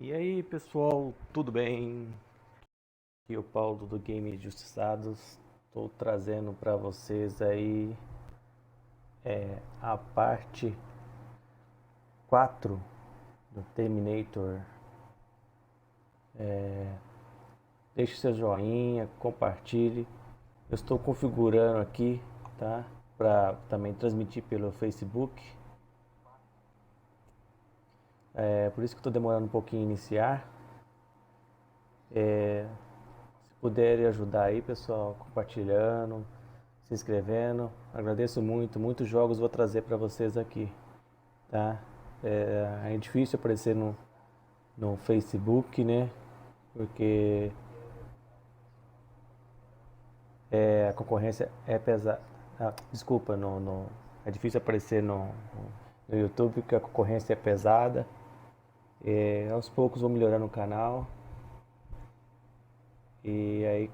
E aí pessoal, tudo bem? Aqui é o Paulo do game Injustiçados. Estou trazendo para vocês aí a parte 4 do Terminator. Deixe seu joinha, compartilhe. Eu estou configurando aqui, tá? Para também transmitir pelo Facebook. Por isso que estou demorando um pouquinho a iniciar. Se puderem ajudar aí, pessoal, compartilhando, se inscrevendo, agradeço muito. Muitos jogos vou trazer para vocês aqui, tá? É difícil aparecer no Facebook, né? Porque a concorrência é pesada. Desculpa, é difícil aparecer no YouTube porque a concorrência é pesada. Aos poucos vou melhorando o canal. E aí,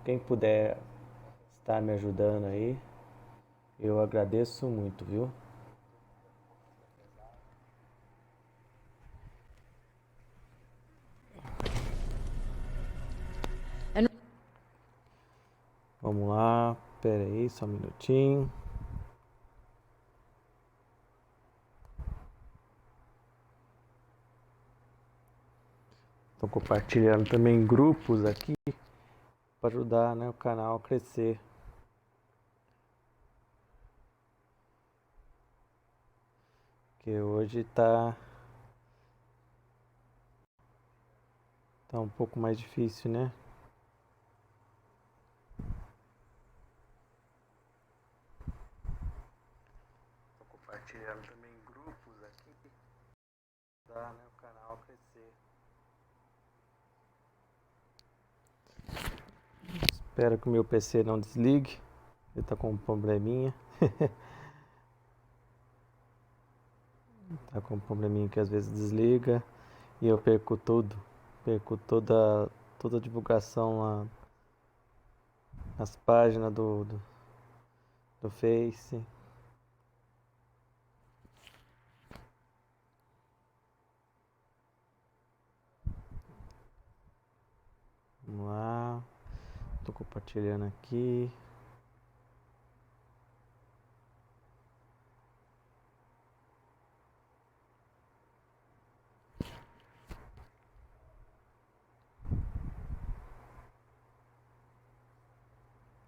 quem puder estar me ajudando aí, eu agradeço muito, viu? Vamos lá, pera aí, só um minutinho. Estou compartilhando também em grupos aqui para ajudar, né, o canal a crescer. Que hoje tá um pouco mais difícil, né? Estou compartilhando também em grupos aqui para ajudar, né, o canal a crescer. Espero que o meu PC não desligue. Ele tá com um probleminha. Tá com um probleminha que às vezes desliga e eu perco tudo. Perco toda a divulgação lá nas páginas do Face. Vamos lá. Tô compartilhando aqui.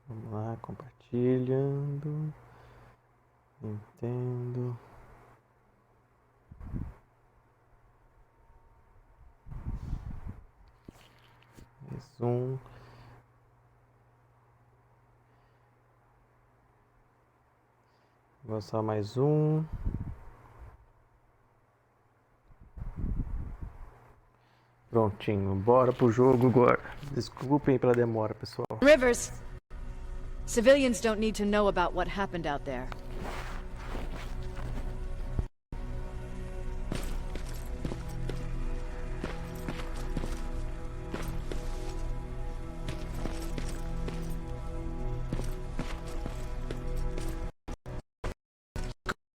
Vamos lá, compartilhando. Entendo. Mais um. Vou só mais um. Prontinho, bora pro jogo agora. Desculpem pela demora, pessoal. Rivers, civilians don't need to know about what happened out there.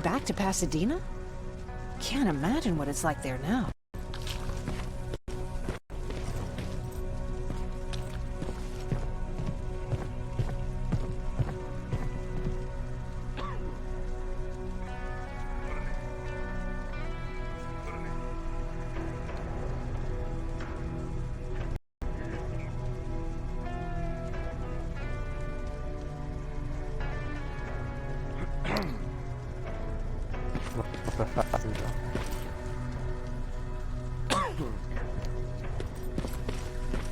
Back to Pasadena? Can't imagine what it's like there now. Fácil, então.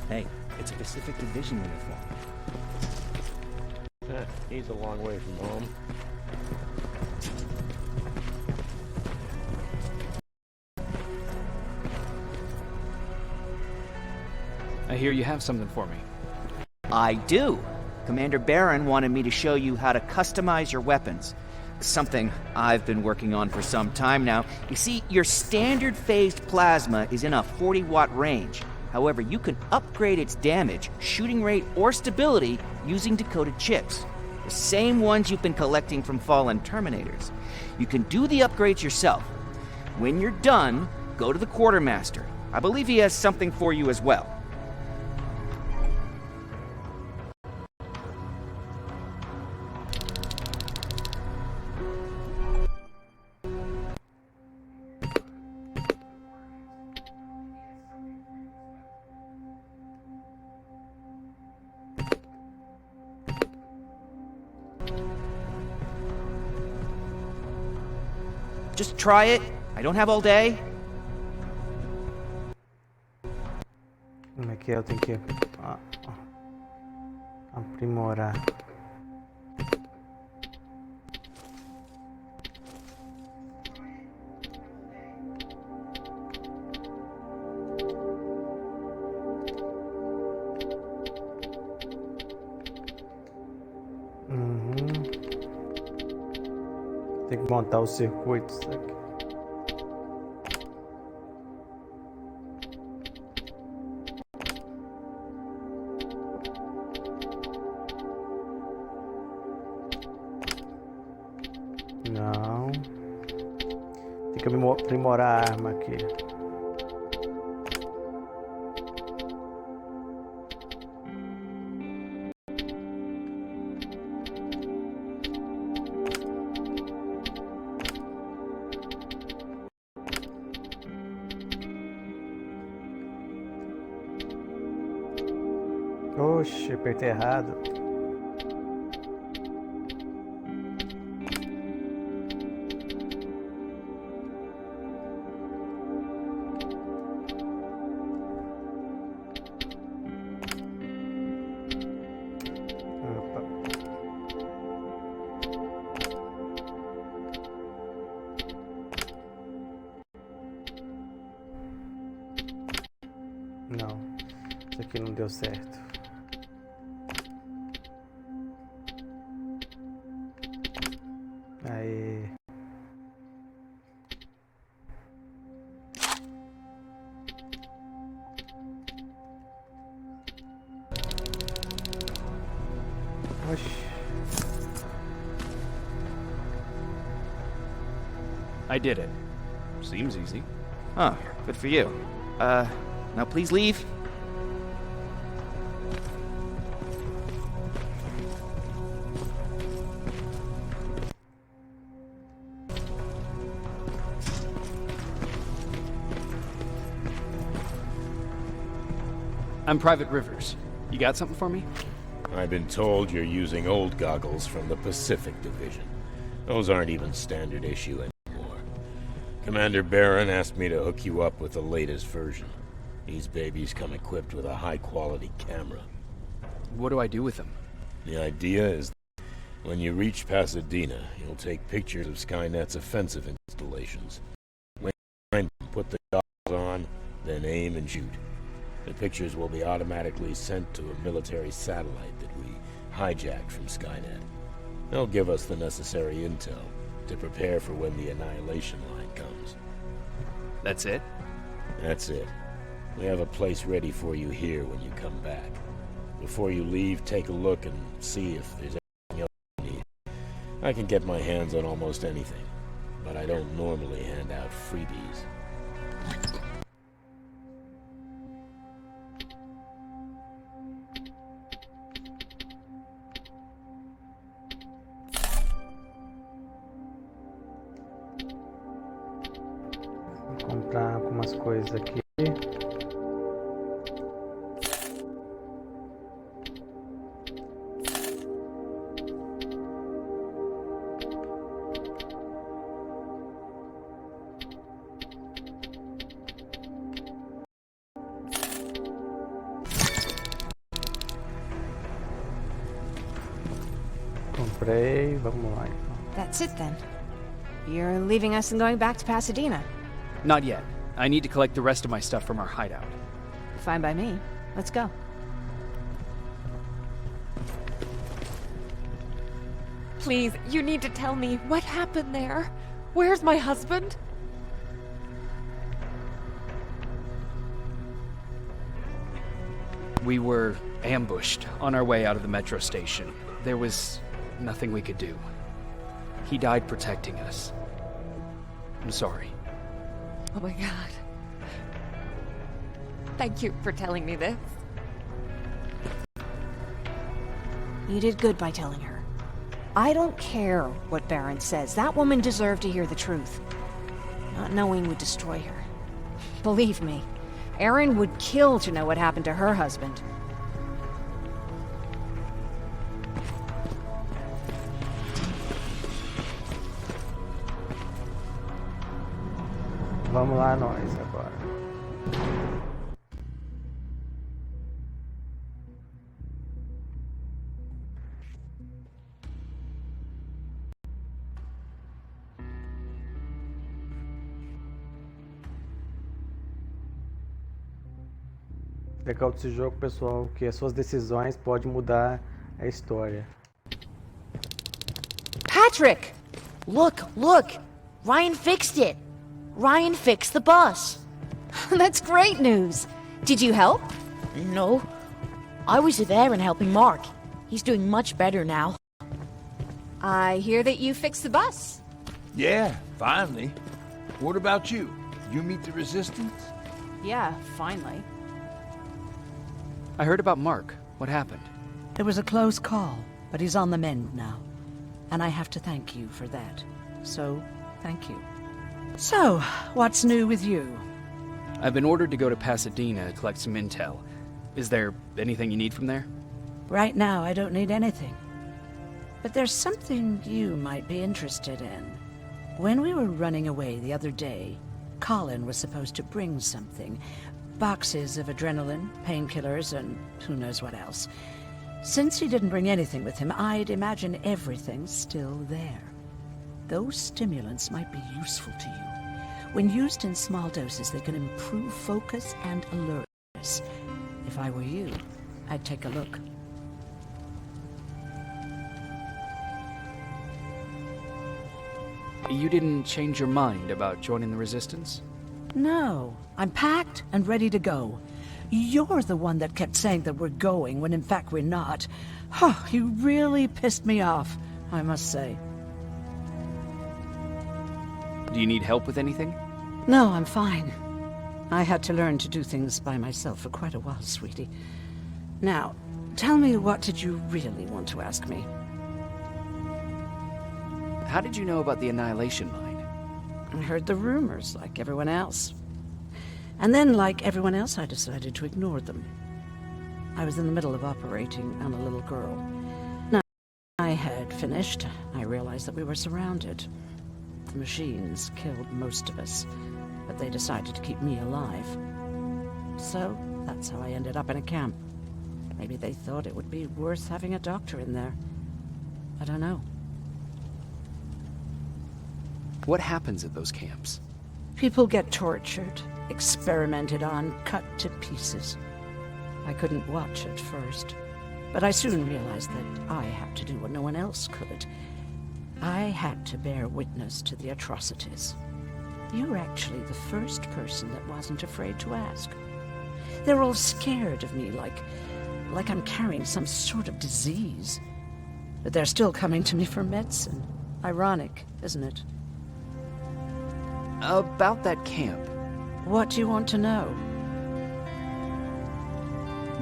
Hey, it's a Pacific Division uniform. He's a long way from home. I hear you have something for me. I do. Commander Barron wanted me to show you how to customize your weapons. Something I've been working on for some time now. You see, your standard phased plasma is in a 40-watt range. However, you can upgrade its damage, shooting rate, or stability using decoded chips. The same ones you've been collecting from fallen Terminators. You can do the upgrades yourself. When you're done, go to the quartermaster. I believe he has something for you as well. Just try it. I don't have all day. Como é que é? Eu tenho que aprimorar. Tem que montar os circuitos aqui. Não. Tem que aprimorar a arma aqui. Oxe, apertei errado. Opa. Não, isso aqui não deu certo. Aí. Oxi. I did it. Seems easy. Oh, good for you. Now please leave. I'm Private Rivers. You got something for me? I've been told you're using old goggles from the Pacific Division. Those aren't even standard issue anymore. Commander Barron asked me to hook you up with the latest version. These babies come equipped with a high-quality camera. What do I do with them? The idea is that when you reach Pasadena, you'll take pictures of Skynet's offensive installations. When you find them, put the goggles on, then aim and shoot. The pictures will be automatically sent to a military satellite that we hijacked from Skynet. They'll give us the necessary intel to prepare for when the annihilation line comes. That's it? That's it. We have a place ready for you here when you come back. Before you leave, take a look and see if there's anything else you need. I can get my hands on almost anything, but I don't normally hand out freebies. Vou comprar algumas coisas aqui. Comprei, vamos lá então. That's it then. You're leaving us and going back to Pasadena. Not yet. I need to collect the rest of my stuff from our hideout. Fine by me. Let's go. Please, you need to tell me what happened there. Where's my husband? We were ambushed on our way out of the metro station. There was nothing we could do. He died protecting us. I'm sorry. Oh my god. Thank you for telling me this. You did good by telling her. I don't care what Baron says. That woman deserved to hear the truth. Not knowing would destroy her. Believe me, Erin would kill to know what happened to her husband. Vamos lá nós agora. Legal desse jogo, pessoal, que as suas decisões podem mudar a história. Patrick! Look, look! Ryan fixed it! Ryan fixed the bus! That's great news. Did you help? No. I was there and helping Mark. He's doing much better now. I hear that you fixed the bus. Yeah, finally. What about you? You meet the Resistance? Yeah, finally. I heard about Mark. What happened? It was a close call, but he's on the mend now. And I have to thank you for that. So, thank you. So, what's new with you? I've been ordered to go to Pasadena to collect some intel. Is there anything you need from there? Right now, I don't need anything. But there's something you might be interested in. When we were running away the other day, Colin was supposed to bring something. Boxes of adrenaline, painkillers, and who knows what else. Since he didn't bring anything with him, I'd imagine everything's still there. Those stimulants might be useful to you. When used in small doses, they can improve focus and alertness. If I were you, I'd take a look. You didn't change your mind about joining the Resistance? No, I'm packed and ready to go. You're the one that kept saying that we're going when in fact we're not. Oh, you really pissed me off, I must say. Do you need help with anything? No, I'm fine. I had to learn to do things by myself for quite a while, sweetie. Now, tell me, what did you really want to ask me? How did you know about the Annihilation Mine? I heard the rumors, like everyone else. And then, like everyone else, I decided to ignore them. I was in the middle of operating on a little girl. Now, I had finished. I realized that we were surrounded. The machines killed most of us, but they decided to keep me alive. So, that's how I ended up in a camp. Maybe they thought it would be worth having a doctor in there. I don't know. What happens at those camps? People get tortured, experimented on, cut to pieces. I couldn't watch at first, but I soon realized that I had to do what no one else could. I had to bear witness to the atrocities. You were actually the first person that wasn't afraid to ask. They're all scared of me, like I'm carrying some sort of disease. But they're still coming to me for medicine. Ironic, isn't it? About that camp. What do you want to know?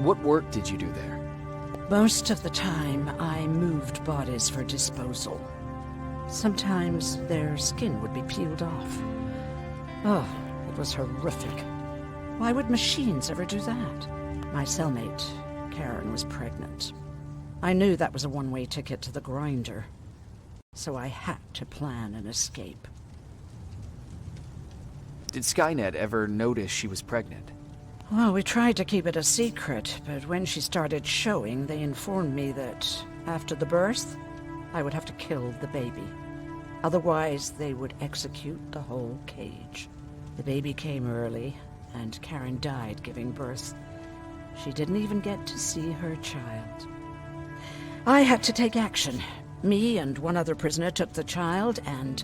What work did you do there? Most of the time, I moved bodies for disposal. Sometimes their skin would be peeled off. Oh, it was horrific. Why would machines ever do that? My cellmate, Karen, was pregnant. I knew that was a one-way ticket to the grinder. So I had to plan an escape. Did Skynet ever notice she was pregnant? Well, we tried to keep it a secret, but when she started showing, they informed me that after the birth, I would have to kill the baby. Otherwise, they would execute the whole cage. The baby came early, and Karen died giving birth. She didn't even get to see her child. I had to take action. Me and one other prisoner took the child, and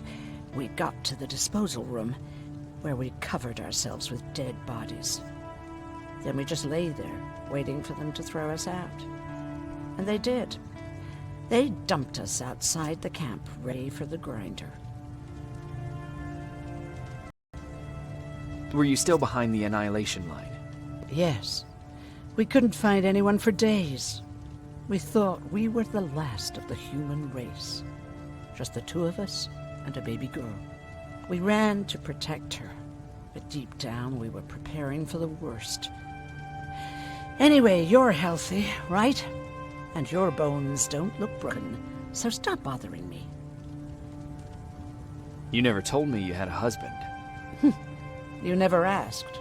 we got to the disposal room, where we covered ourselves with dead bodies. Then we just lay there, waiting for them to throw us out. And they did. They dumped us outside the camp, ready for the grinder. Were you still behind the Annihilation Line? Yes. We couldn't find anyone for days. We thought we were the last of the human race. Just the two of us and a baby girl. We ran to protect her, but deep down we were preparing for the worst. Anyway, you're healthy, right? And your bones don't look broken, so stop bothering me. You never told me you had a husband. You never asked.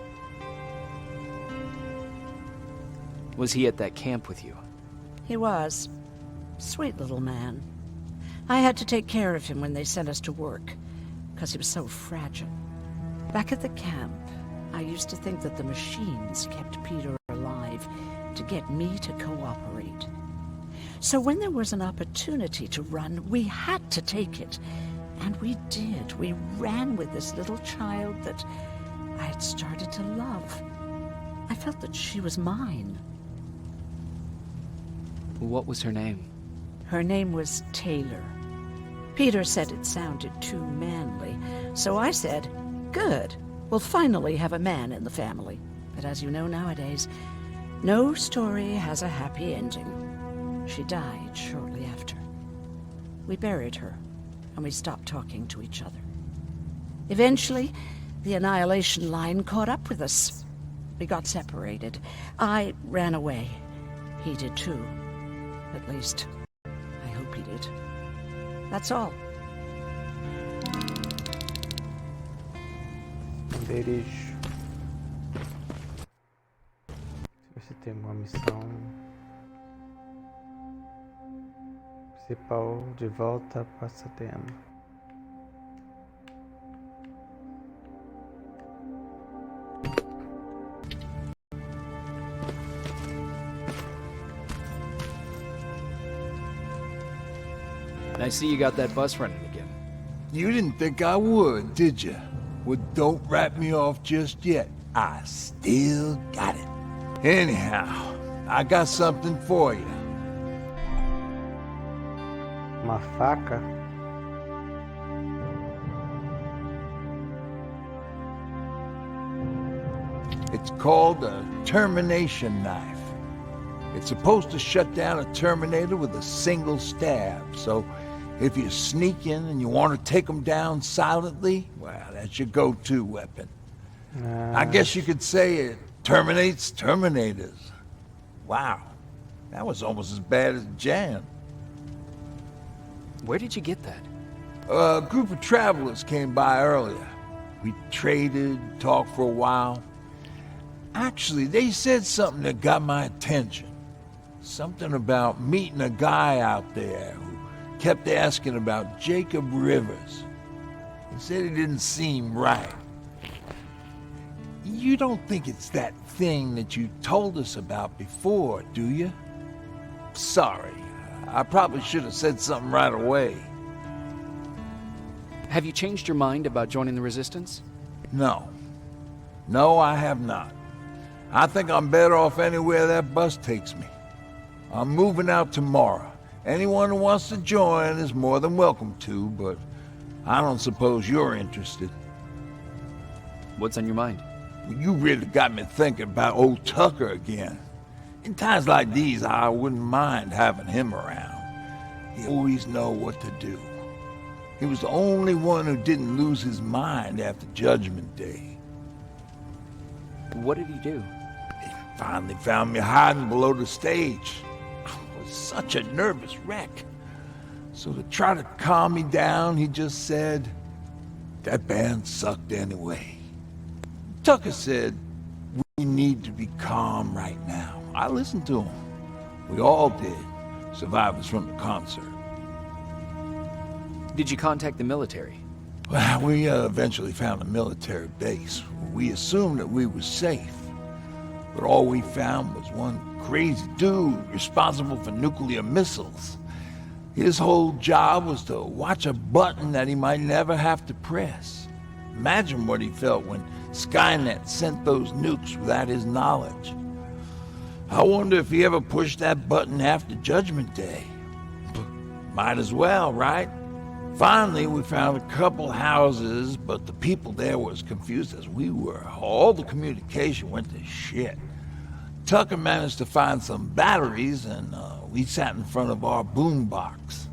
Was he at that camp with you? He was. Sweet little man. I had to take care of him when they sent us to work, because he was so fragile. Back at the camp, I used to think that the machines kept Peter alive to get me to cooperate. So when there was an opportunity to run, we had to take it. And we did. We ran with this little child that I had started to love. I felt that she was mine. What was her name? Her name was Taylor. Peter said it sounded too manly, so I said, good, we'll finally have a man in the family. But as you know nowadays, no story has a happy ending. She died shortly after. We buried her, and we stopped talking to each other. Eventually, the Annihilation Line caught up with us. We got separated. I ran away. He did too. At least, I hope he did. That's all. Um beijo. Deixa eu ver se tem uma missão principal de volta a Pasadena. I see you got that bus running again. You didn't think I would, did you? Well, don't wrap me off just yet. I still got it. Anyhow, I got something for you. Uma faca? It's called a termination knife. It's supposed to shut down a Terminator with a single stab, so if you sneak in and you want to take them down silently, well, that's your go-to weapon. I guess you could say it terminates Terminators. Wow, that was almost as bad as Jan. Where did you get that? A group of travelers came by earlier. We traded, talked for a while. Actually, they said something that got my attention. Something about meeting a guy out there who kept asking about Jacob Rivers. He said he didn't seem right. You don't think it's that thing that you told us about before, do you? Sorry, I probably should have said something right away. Have you changed your mind about joining the Resistance? No. No, I have not. I think I'm better off anywhere that bus takes me. I'm moving out tomorrow. Anyone who wants to join is more than welcome to, but I don't suppose you're interested. What's on your mind? You really got me thinking about old Tucker again. In times like these, I wouldn't mind having him around. He always know what to do. He was the only one who didn't lose his mind after Judgment Day. What did he do? He finally found me hiding below the stage. I was such a nervous wreck. So to try to calm me down, he just said, that band sucked anyway. Tucker said, we need to be calm right now. I listened to him. We all did, survivors from the concert. Did you contact the military? Well, we eventually found a military base. We assumed that we were safe. But all we found was one crazy dude responsible for nuclear missiles. His whole job was to watch a button that he might never have to press. Imagine what he felt when Skynet sent those nukes without his knowledge. I wonder if he ever pushed that button after Judgment Day. Might as well, right? Finally, we found a couple houses, but the people there were as confused as we were. All the communication went to shit. Tucker managed to find some batteries, and we sat in front of our boombox.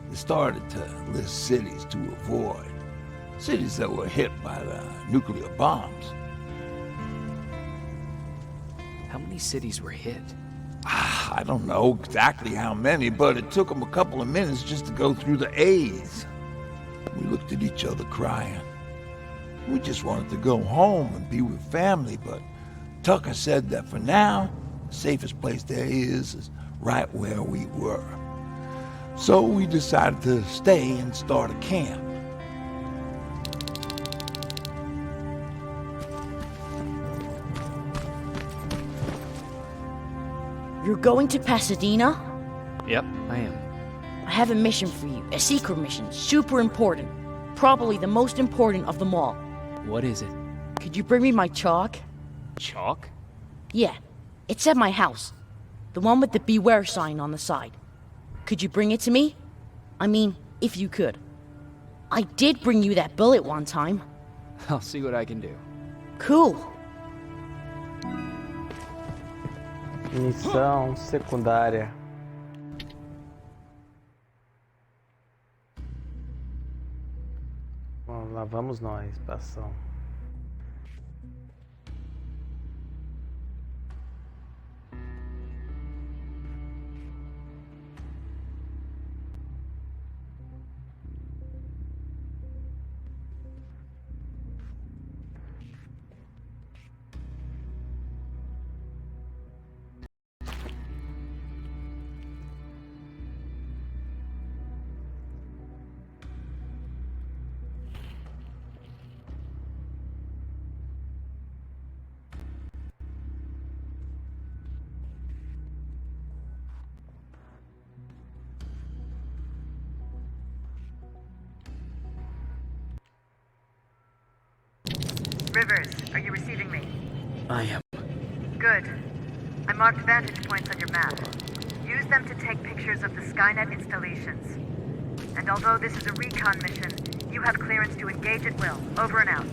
They started to list cities to avoid. Cities that were hit by the nuclear bombs. How many cities were hit? I don't know exactly how many, but it took them a couple of minutes just to go through the A's. We looked at each other crying. We just wanted to go home and be with family, but Tucker said that for now, the safest place there is right where we were. So we decided to stay and start a camp. You're going to Pasadena? Yep, I am. I have a mission for you. A secret mission. Super important. Probably the most important of them all. What is it? Could you bring me my chalk? Chalk? Yeah. It's at my house. The one with the beware sign on the side. Could you bring it to me? I mean, if you could. I did bring you that bullet one time. I'll see what I can do. Cool. Missão secundária. Bom, lá vamos nós pra ação. Rivers, are you receiving me? I am. Good. I marked vantage points on your map. Use them to take pictures of the Skynet installations. And although this is a recon mission, you have clearance to engage at will. Over and out.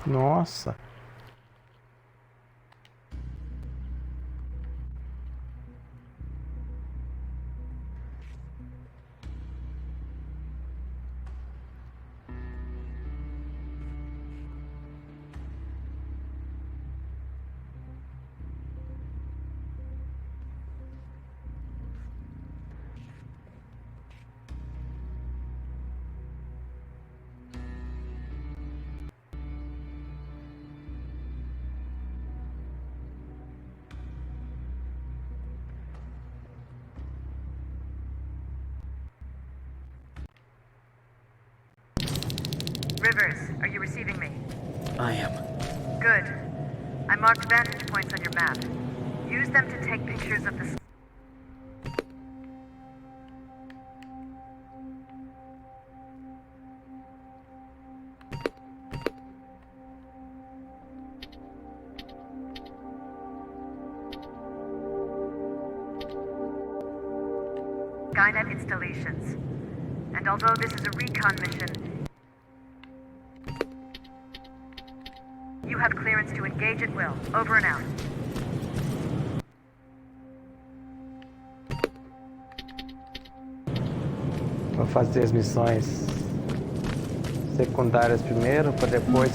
Nossa. Rivers, are you receiving me? I am. Good. I marked vantage points on your map. Use them to take pictures of the... Skynet installations. And although this is a recon mission, you have clearance to engage at will. Over and out. Vou fazer as missões secundárias primeiro, para depois...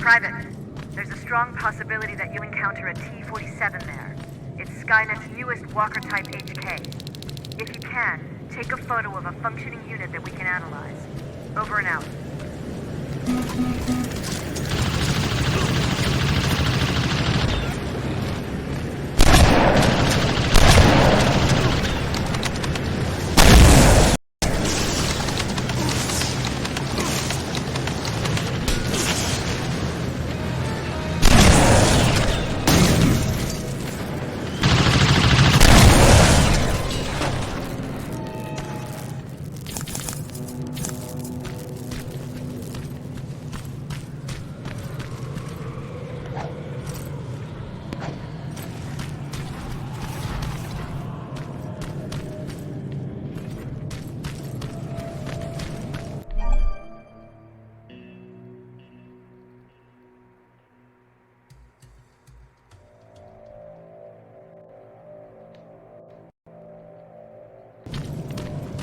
Private, there's a strong possibility that you'll encounter a T-47 there. It's Skynet's newest Walker-type HK. If you can, take a photo of a functioning unit that we can analyze. Over and out.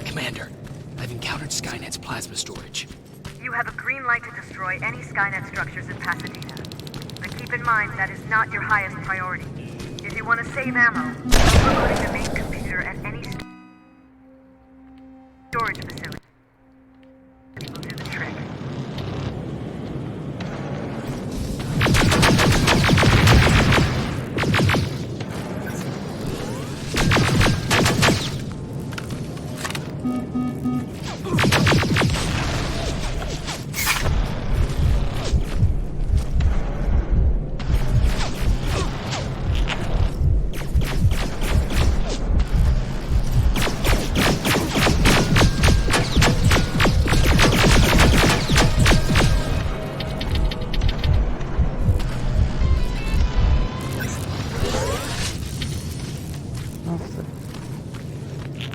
Commander, I've encountered Skynet's plasma storage. You have a green light to destroy any Skynet structures in Pasadena. But keep in mind that is not your highest priority. If you want to save ammo, overloading the main computer at any storage facility will do the trick.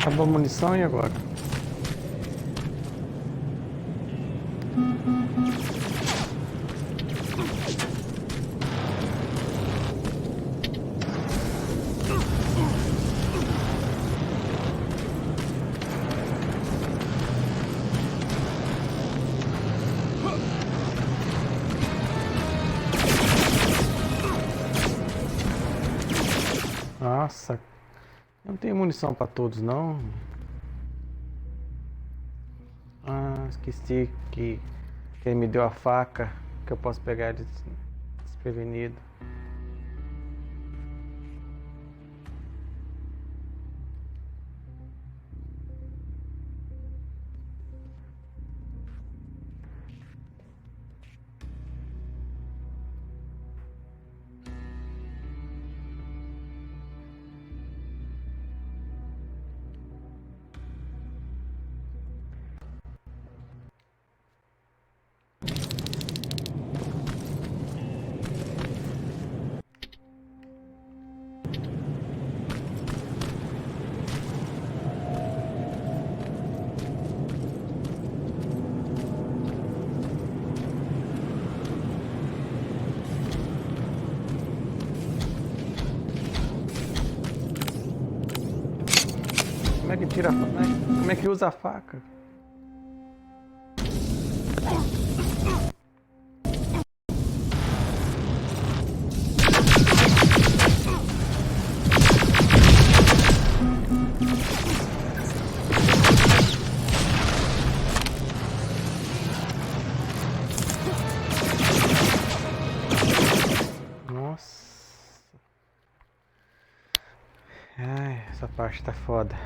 Acabou a munição e agora? Nossa, eu não tenho munição para todos não. Ah, esqueci que ele me deu a faca, que eu posso pegar ele desprevenido. Como é que tira a faca? Como é que usa a faca? Nossa. Ai, essa parte tá foda.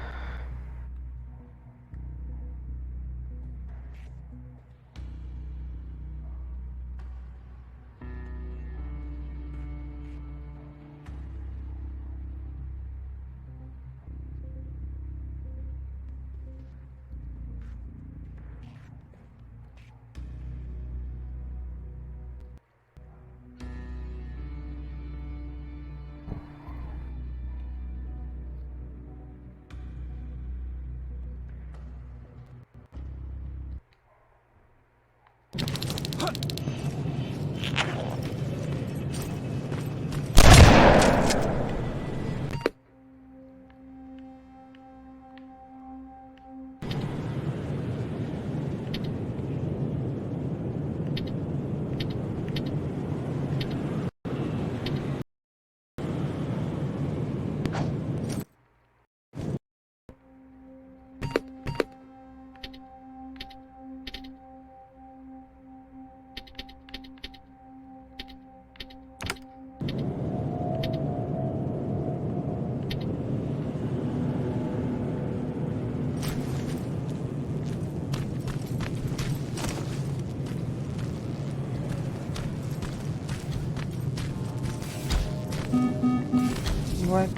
vai.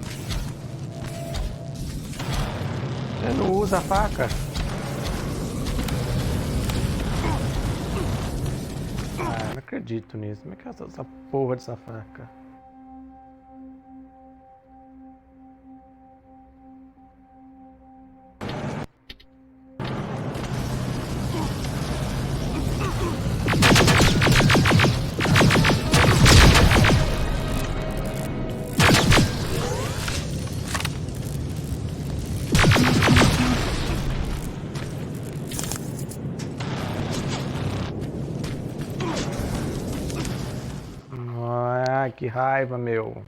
Ele não usa a faca. Ah, não acredito nisso. Como é que é essa porra dessa faca? Ah, que raiva, meu.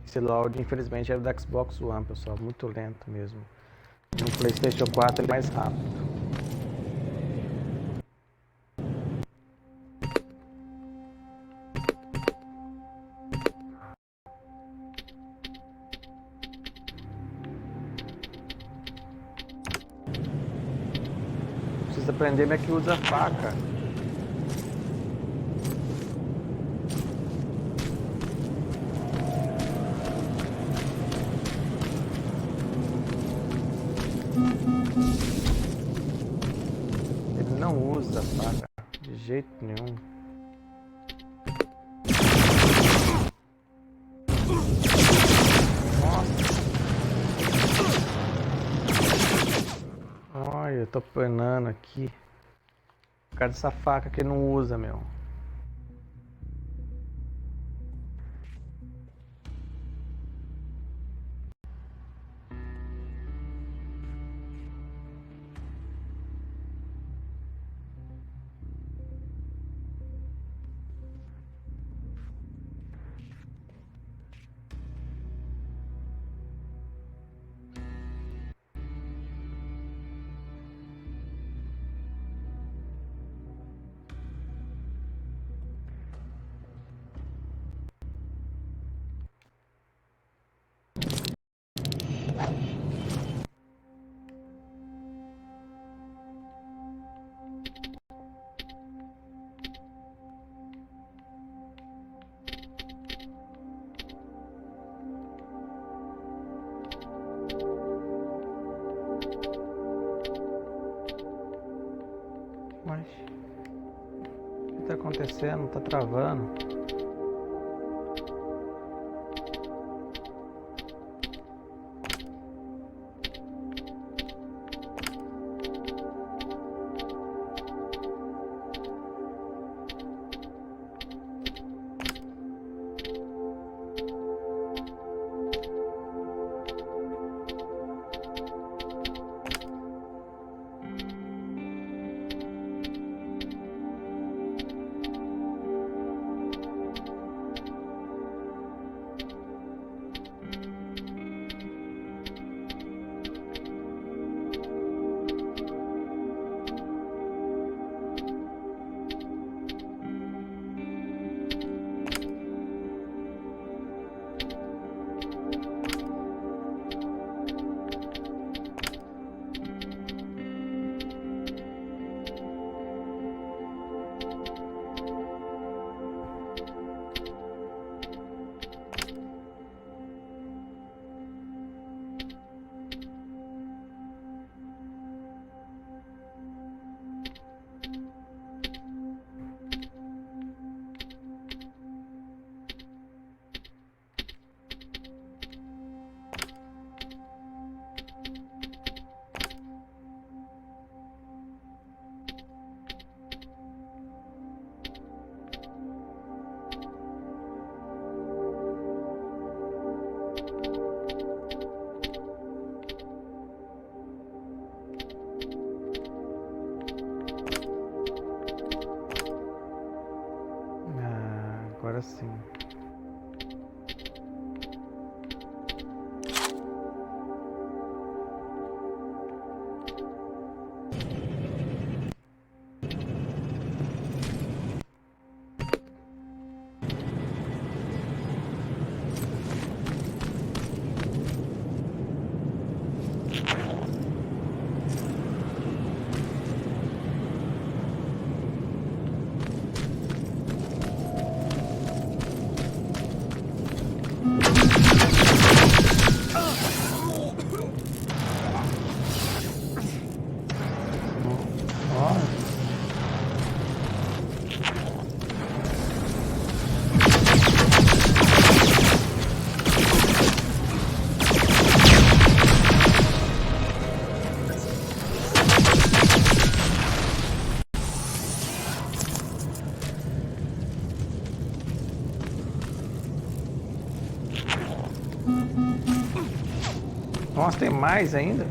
Esse load, infelizmente, é do Xbox One, pessoal. Muito lento mesmo. No PlayStation 4 ele é mais rápido. Preciso aprender como é que usa a faca. Ele não usa a faca de jeito nenhum. Nossa. Olha, eu tô penando aqui. Por causa dessa faca que ele não usa, meu. Mas o que tá acontecendo? Tá travando. Agora sim. Nossa, tem mais ainda?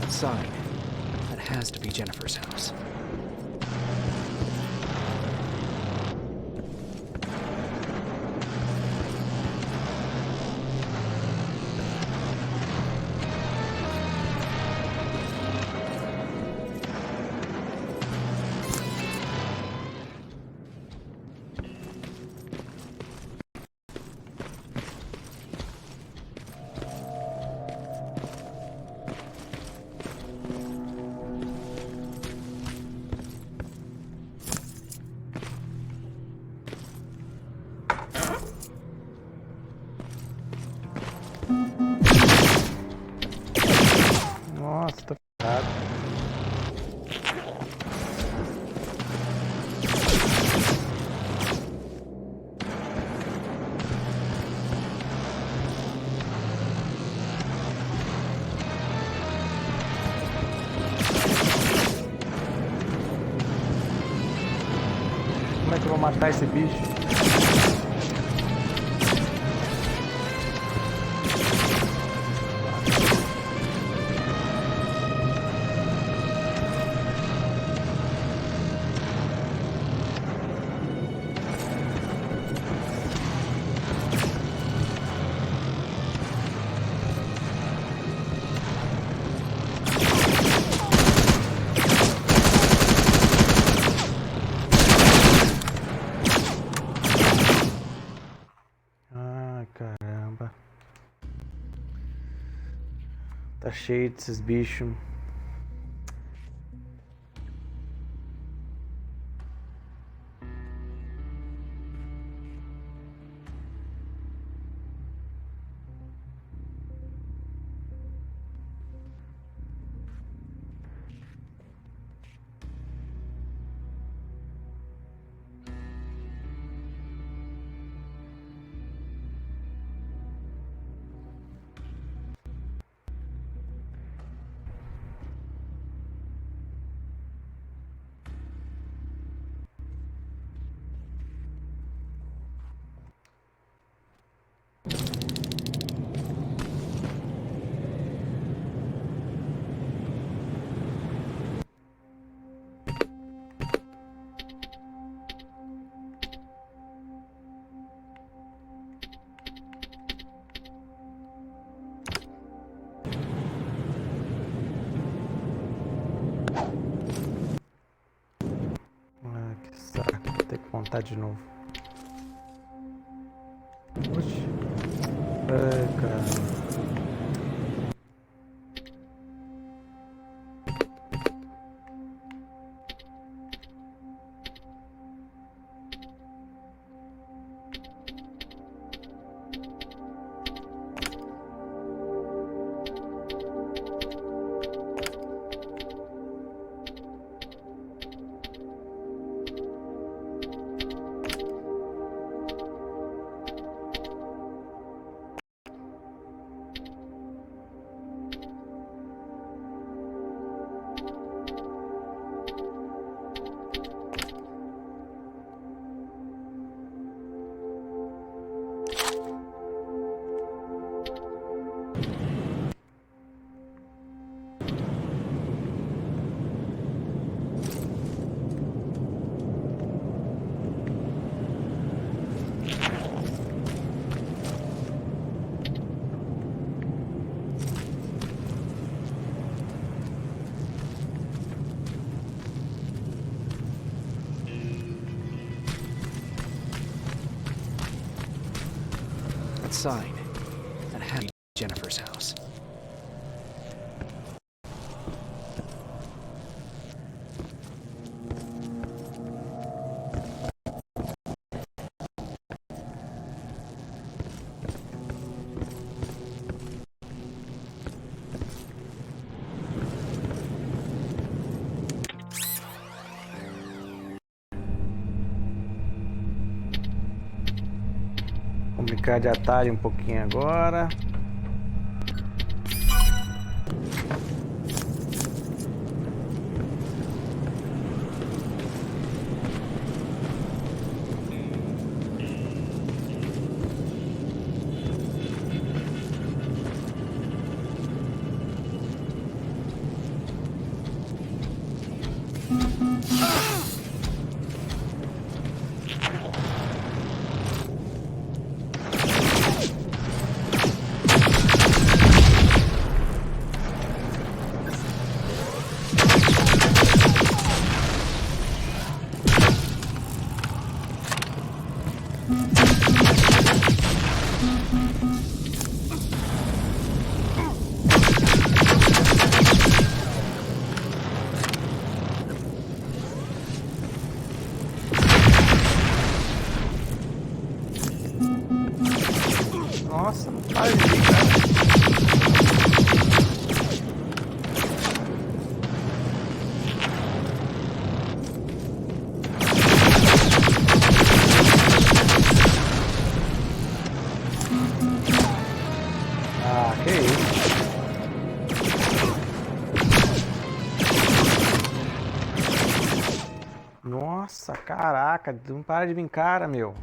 Outside. That has to be Jennifer's house. Nossa, tô ferrado. Como é que eu vou matar esse bicho? Caramba. Tá cheio desses bichos. Que saco, vou ter que montar de novo. Oxi. Ai, cara. sign. That had to be Jennifer's house. Brincar de Atari um pouquinho agora. Nossa, não para de vir, cara. Ah, que isso? Nossa, caraca, não para de vir, cara, meu.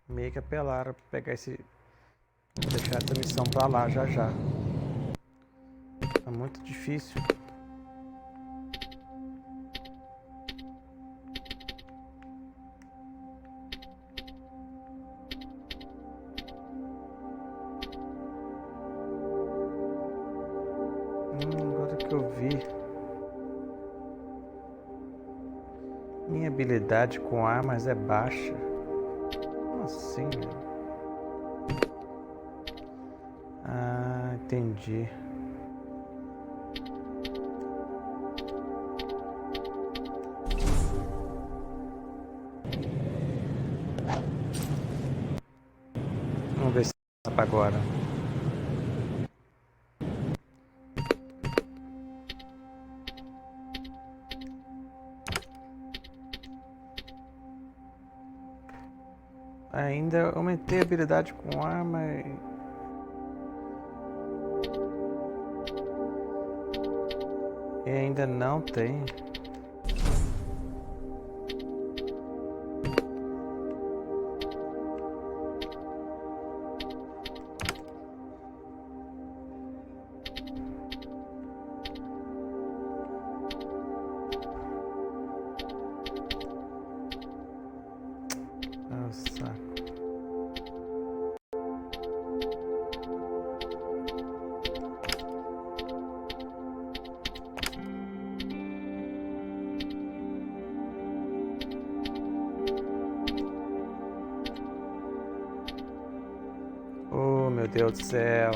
Meio que apelaram pra pegar esse... deixar essa missão pra lá já já. É muito difícil. Agora que eu vi. Minha habilidade com armas é baixa. Assim, ah, entendi. Vamos ver se dá pra agora. Ainda aumentei a habilidade com arma e ainda não tem. Nossa. Oh, meu Deus do céu.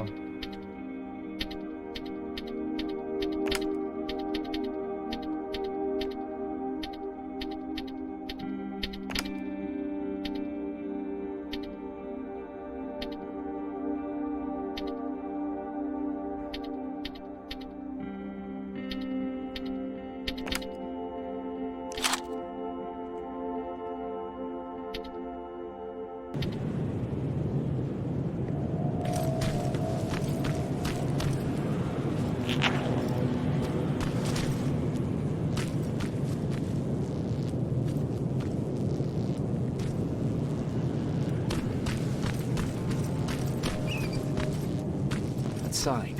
sign.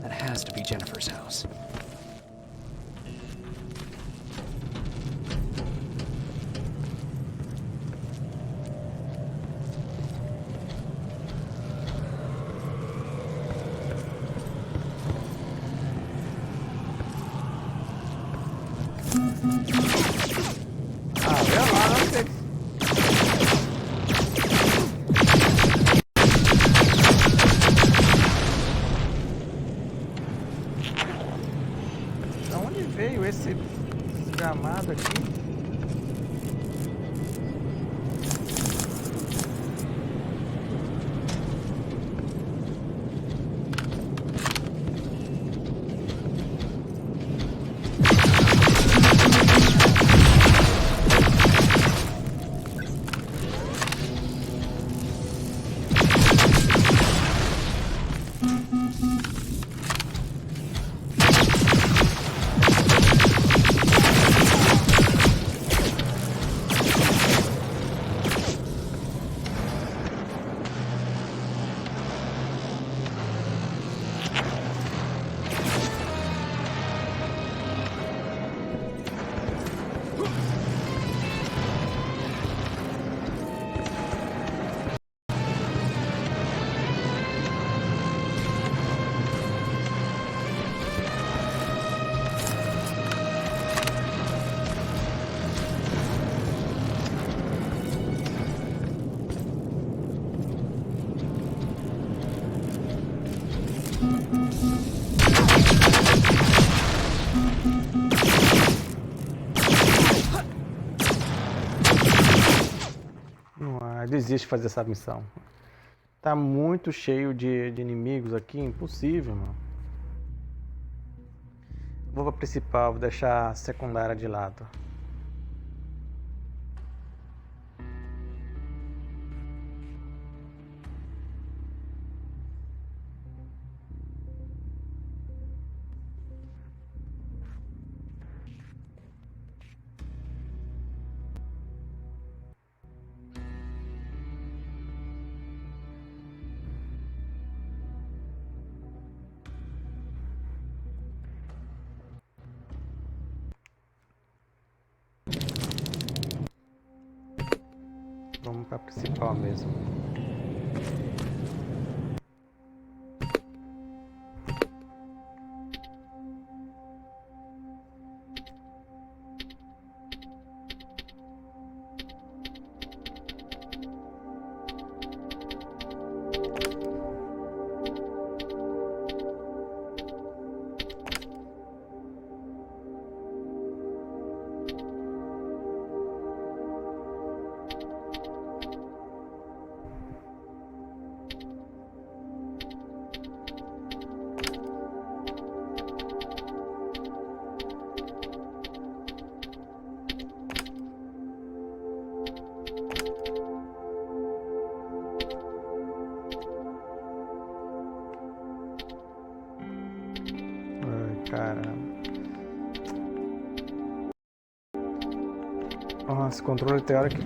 That has to be Jennifer's house. Da onde veio esse gramado aqui? Desiste de fazer essa missão. Tá muito cheio de inimigos aqui, impossível, mano. Vou pra principal, vou deixar a secundária de lado. Vamos para a principal mesmo. Caramba. Nossa, esse controle tem hora que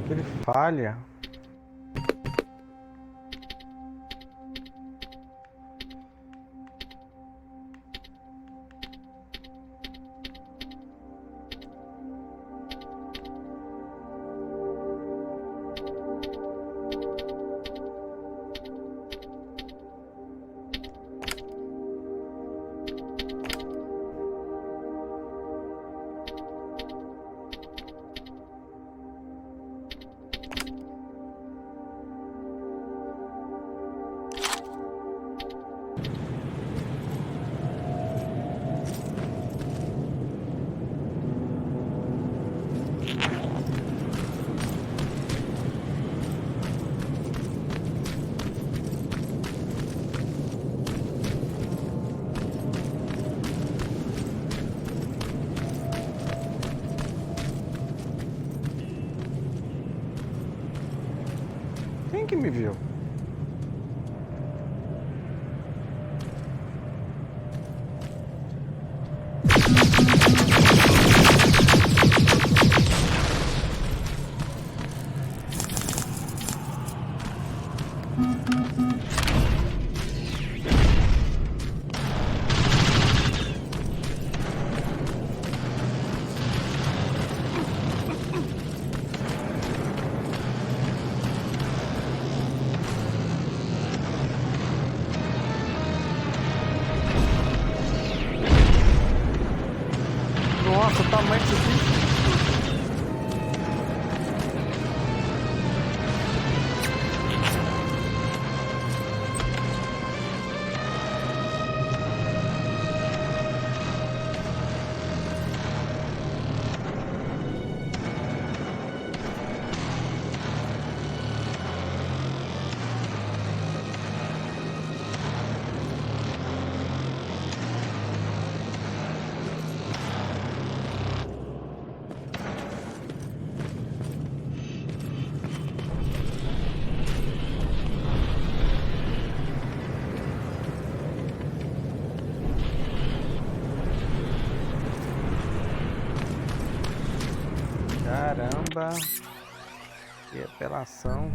ele falha. Quem que me viu? Caramba! Que apelação!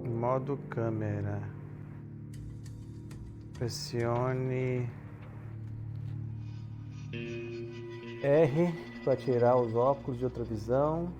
Modo câmera. Pressione R para tirar os óculos de outra visão.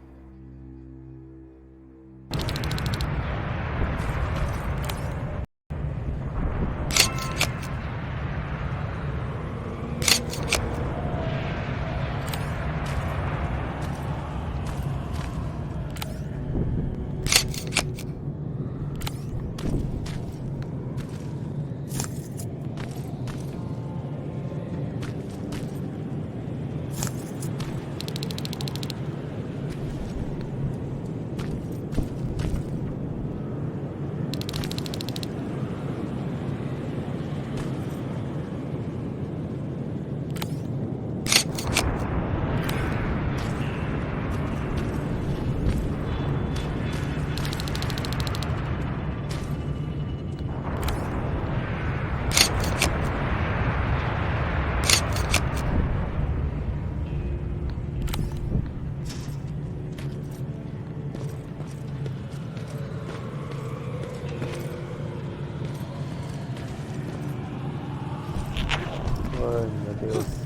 Ai, meu Deus.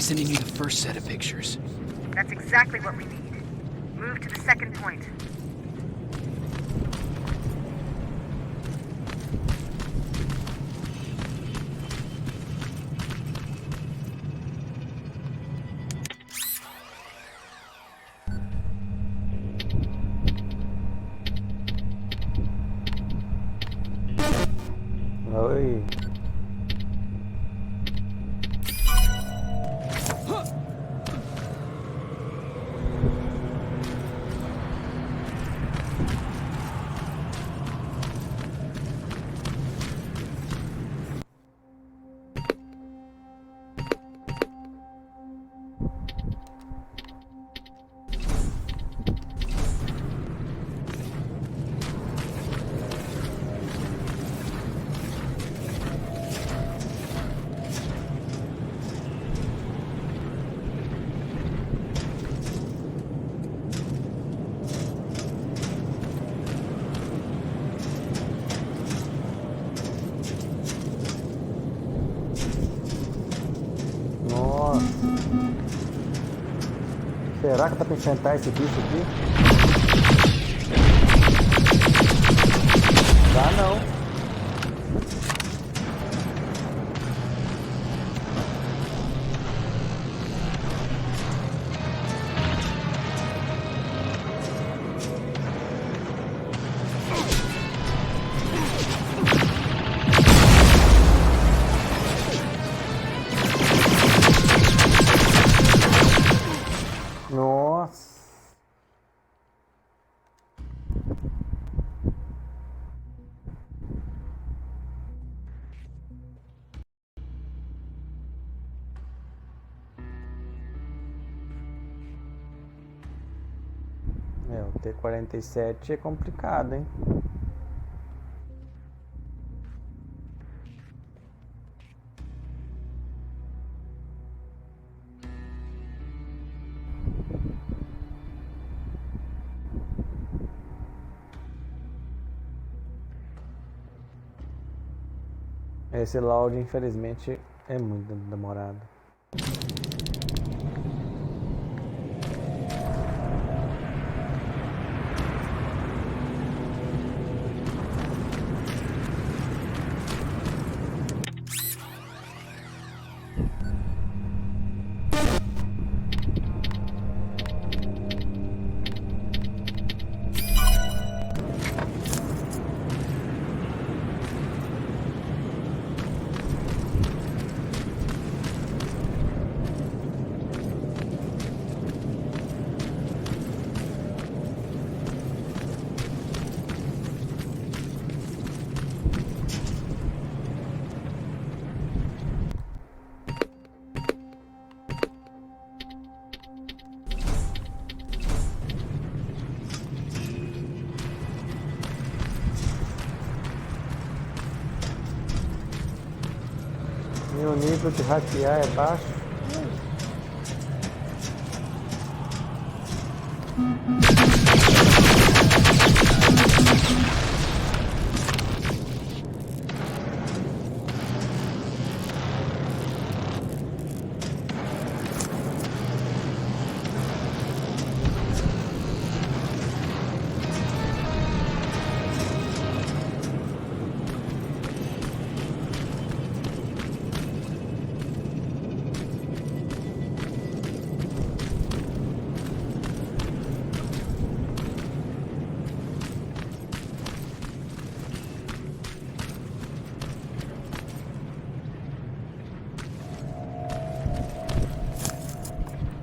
Sending you the first set of pictures. That's exactly what we need. Move to the second point. Oi. Nossa. Será que dá pra enfrentar esse bicho aqui? Dá não. Nossa. O T-47 é complicado, hein? Esse load, infelizmente, é muito demorado. Meu nível de hackear é baixo.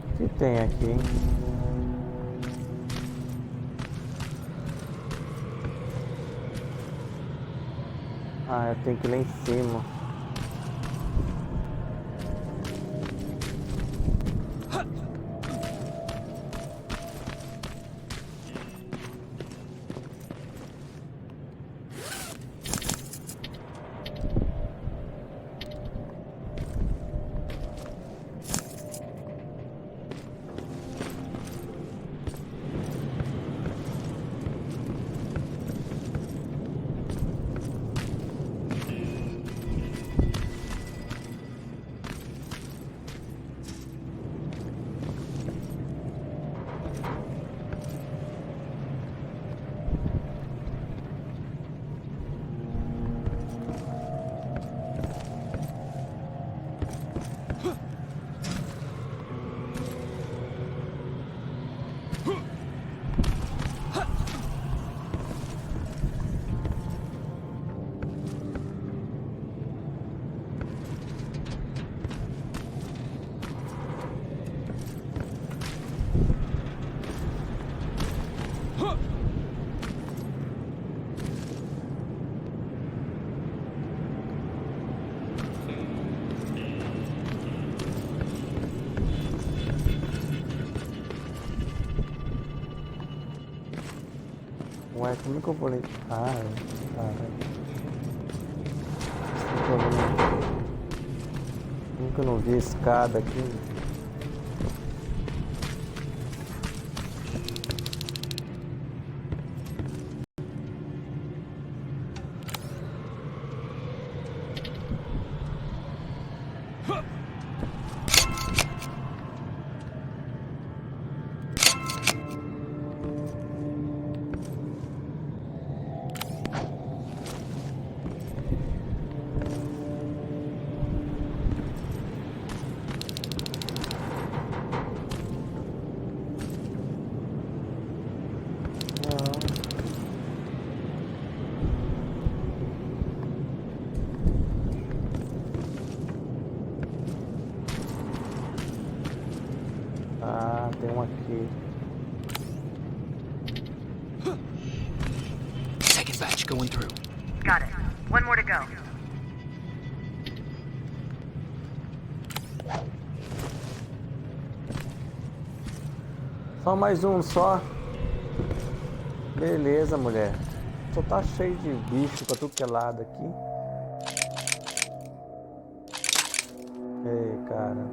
O que tem aqui, hein? Ah, eu tenho que ir lá em cima. Ué, como é que eu vou ler? Ah, nunca não vi escada aqui. Ah, tem um aqui. Second batch going through. Got it. One more to go. Só mais um só. Beleza, mulher. Só tá cheio de bicho pra tudo que é lado aqui. Ei, cara.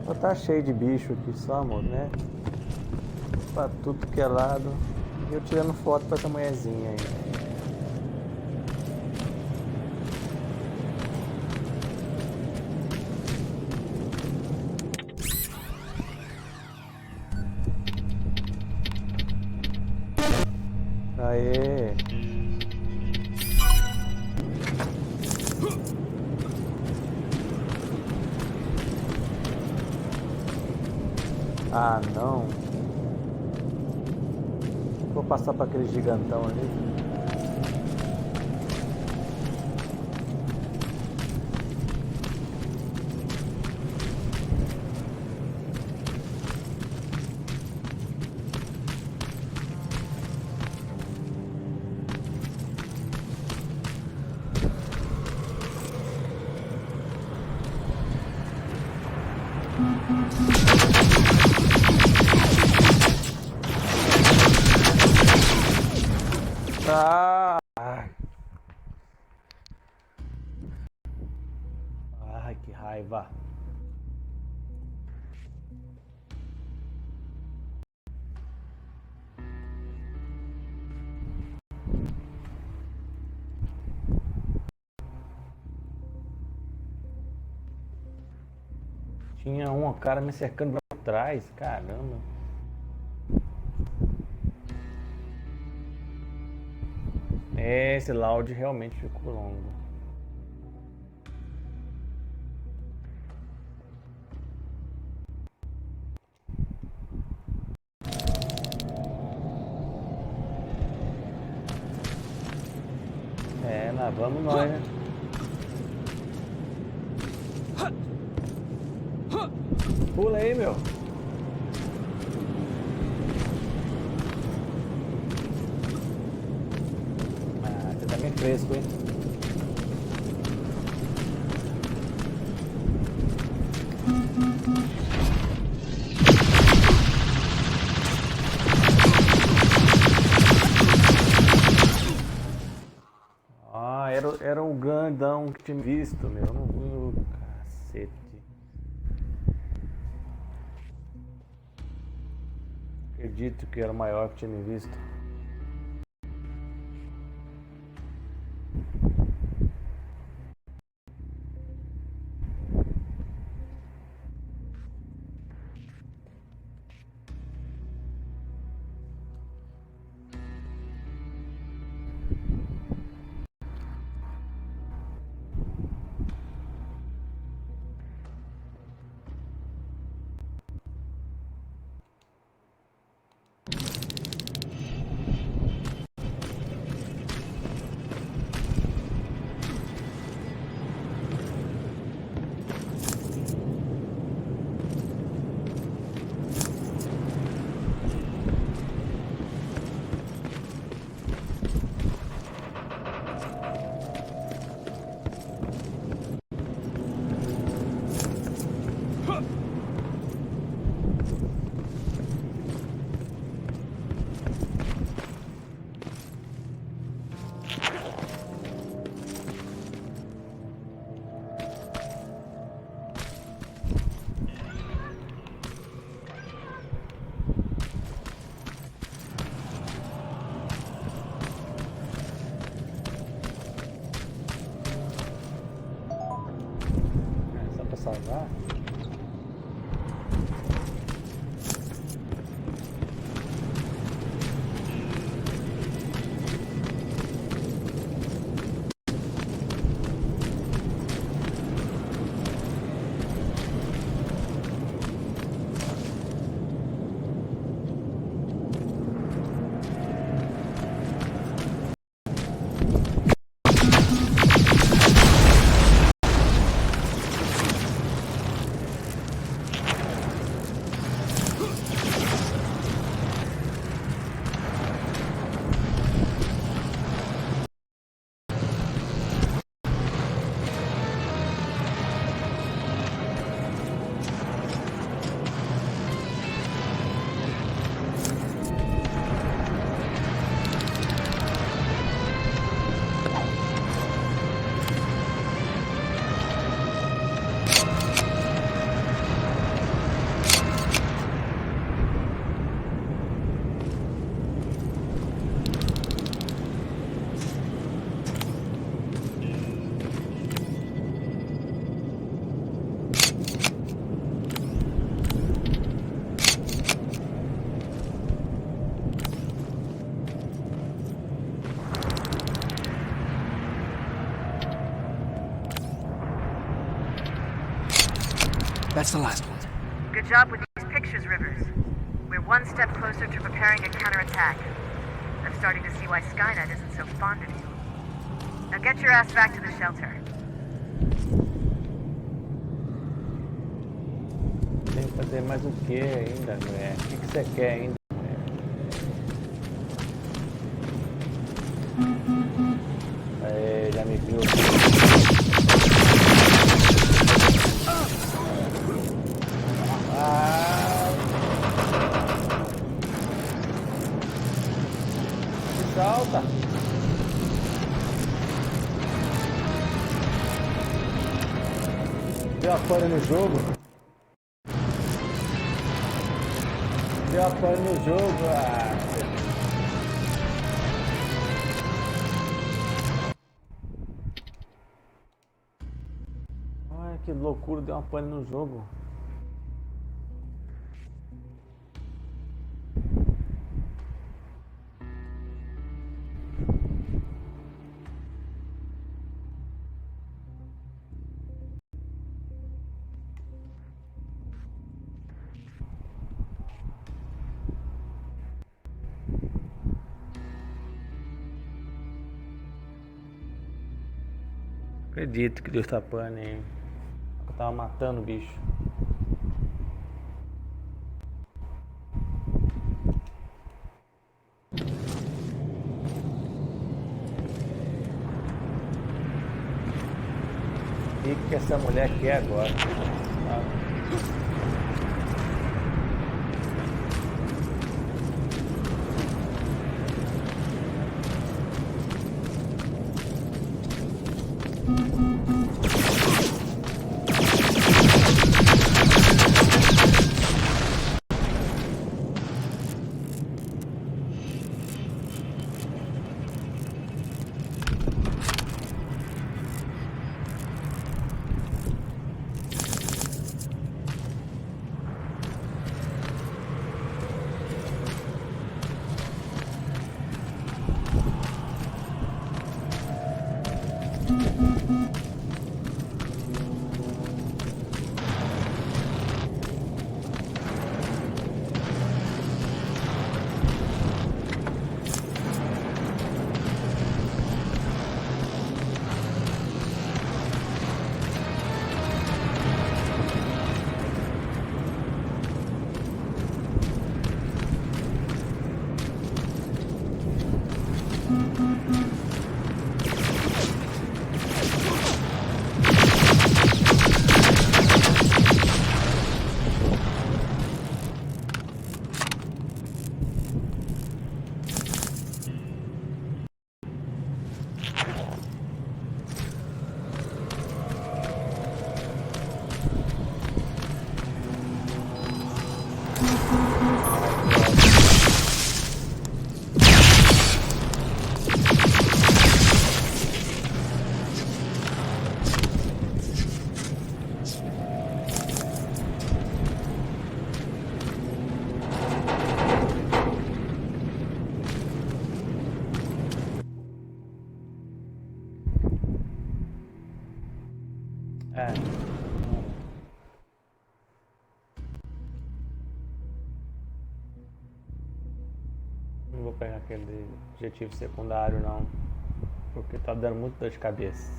Só tá cheio de bicho aqui só, amor, né? Pra tudo que é lado. E eu tirando foto pra essa mulherzinha aí. Aê! Ah, não. Vou passar para aquele gigantão ali. Ah! Ai, que raiva. Tinha um cara me cercando por trás, caramba. Esse loud realmente ficou longo. É, lá vamos nós, né? Pula aí, meu. Ah, você tá bem fresco, hein? Ah, era um grandão que tinha visto, meu. Não vi o cacete. Acredito que era o maior que tinha me visto. Salvar? That's the last one. Good job with these pictures, Rivers. We're one step closer to preparing a counterattack. I'm starting to see why Skynet isn't so fond of you. Now get your ass back to the shelter. Tem que fazer mais o que ainda, mulher? O que você quer ainda, mulher? Aí, já me viu. salta. Deu a pane no jogo. Deu a pane no jogo. Ai, que loucura, deu uma pane no jogo. Acredito que Deus tá pane, hein? Eu tava matando o bicho. E o que essa mulher quer agora? Não vou pegar aquele objetivo secundário não, porque tá dando muito dor de cabeça.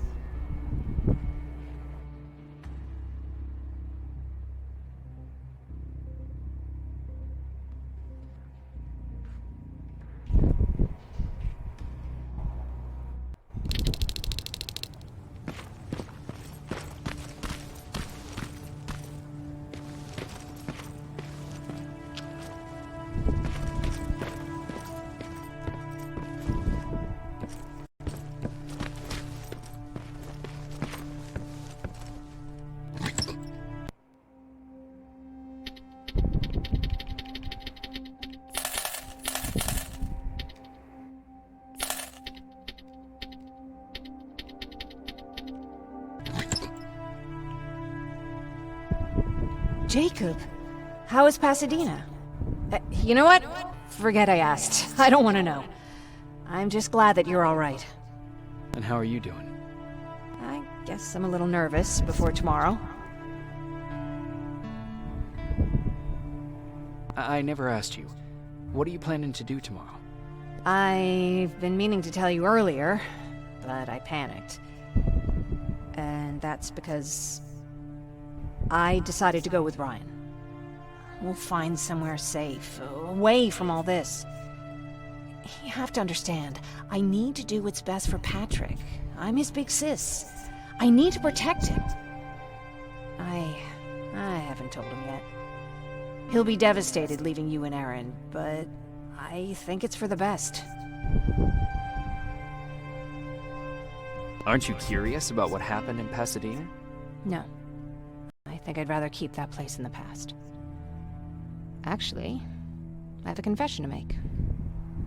Jacob, how is Pasadena? You know what? Forget I asked. I don't want to know. I'm just glad that you're all right. And how are you doing? I guess I'm a little nervous before tomorrow. I never asked you. What are you planning to do tomorrow? I've been meaning to tell you earlier, but I panicked. And that's because I decided to go with Ryan. We'll find somewhere safe, away from all this. You have to understand, I need to do what's best for Patrick. I'm his big sis. I need to protect him. I haven't told him yet. He'll be devastated leaving you and Aaron, but I think it's for the best. Aren't you curious about what happened in Pasadena? No. I think I'd rather keep that place in the past. Actually, I have a confession to make.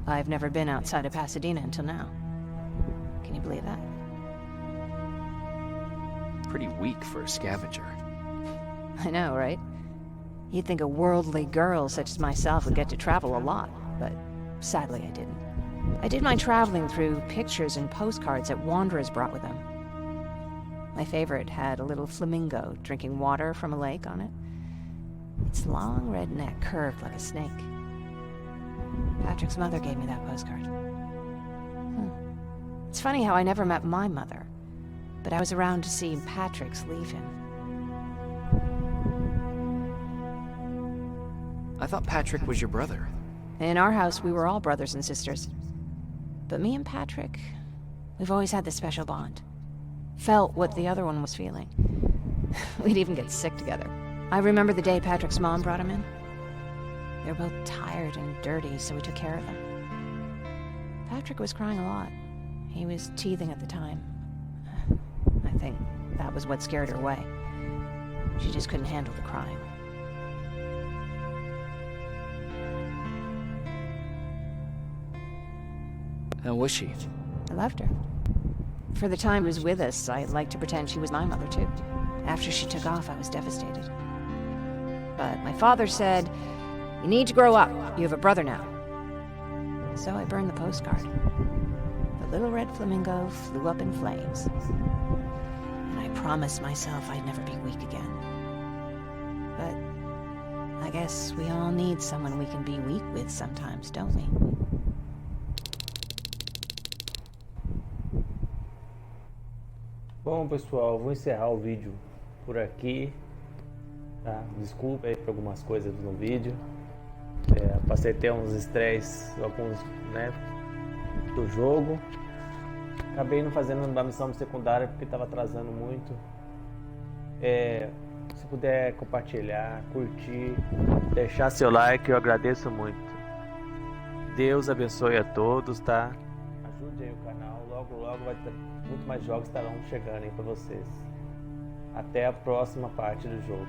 I've never been outside of Pasadena until now. Can you believe that? Pretty weak for a scavenger. I know, right? You'd think a worldly girl such as myself would get to travel a lot, but sadly I didn't. I did my traveling through pictures and postcards that wanderers brought with them. My favorite had a little flamingo drinking water from a lake on it. Its long red neck curved like a snake. Patrick's mother gave me that postcard. It's funny how I never met my mother, but I was around to see Patrick's leave him. I thought Patrick was your brother. In our house, we were all brothers and sisters. But me and Patrick, we've always had this special bond. Felt what the other one was feeling. We'd even get sick together. I remember the day Patrick's mom brought him in. They were both tired and dirty, so we took care of them. Patrick was crying a lot. He was teething at the time. I think that was what scared her away. She just couldn't handle the crying. How was she? I loved her. For the time she was with us, I liked to pretend she was my mother too. After she took off, I was devastated. But my father said, "You need to grow up. You have a brother now." So I burned the postcard. The little red flamingo flew up in flames. And I promised myself I'd never be weak again. But I guess we all need someone we can be weak with sometimes, don't we? Bom, pessoal, vou encerrar o vídeo por aqui, tá? Desculpa aí por algumas coisas no vídeo. Passei até uns estresses, alguns, né, do jogo. Acabei não fazendo a missão secundária porque estava atrasando muito. Se puder compartilhar, curtir, deixar seu like, eu agradeço muito. Deus abençoe a todos, tá? Ajude aí o canal, logo vai ter muito mais jogos estarão chegando aí para vocês. Até a próxima parte do jogo.